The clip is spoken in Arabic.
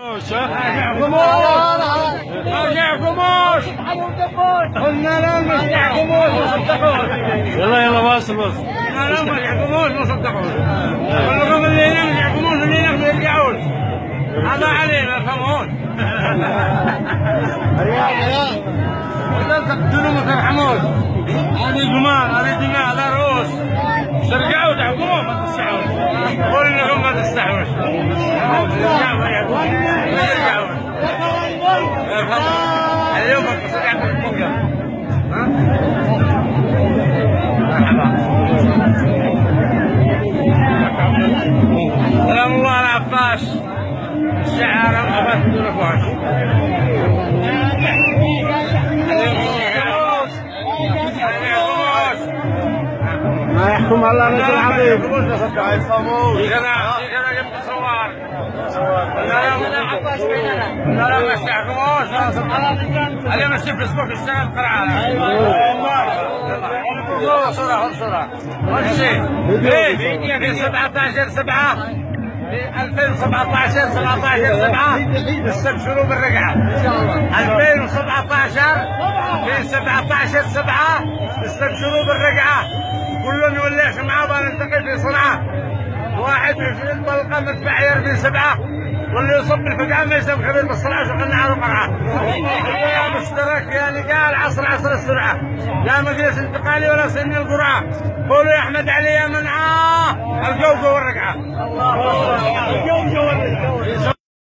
رجعكموش قلنا لا ما رجعكموش ما صدقوش. يلا واصل قلنا لا ما رجعكموش ما صدقوش. قال لهم اللي هنا ما رجعكموش اللي هنا ما يرجعوش. هذا علينا فهمون. ولا تقتلوا ما ترحموش. هذه جمال هذه دماء هذا رؤوس. ترجعوا تحكموا ما تستحوش. قولوا لهم ما تستحوش. اليوم تصدق بالبنجر. مرحبا. سلام الله على عباس. الشعار الأبد بدون فحش. ما يحكم الله رجل عظيم. ما يفهموش. أنا جبت صور. لا ما يستحكموش. أنا ماشي في فيسبوك اشتغل قرعة. يلا صورة. ماشي. في 17/7 في 2017 17/7 استبشروا بالرقعة. 2017 في 17/7 استبشروا بالرقعة. كلهم يوليش معاه بنلتقي في صنعاء. 21 طلقة مدفع يرمي 7 واللي يصب الفقعة ما يسوي خبير بالصنعاء وشغلنا على القرعة. يا مشترك يا نقال عصر السرعة. لا مجلس انتقالي ولا سن القرعة. قولوا يا احمد علي يا منعاه الجوجو والرقعة.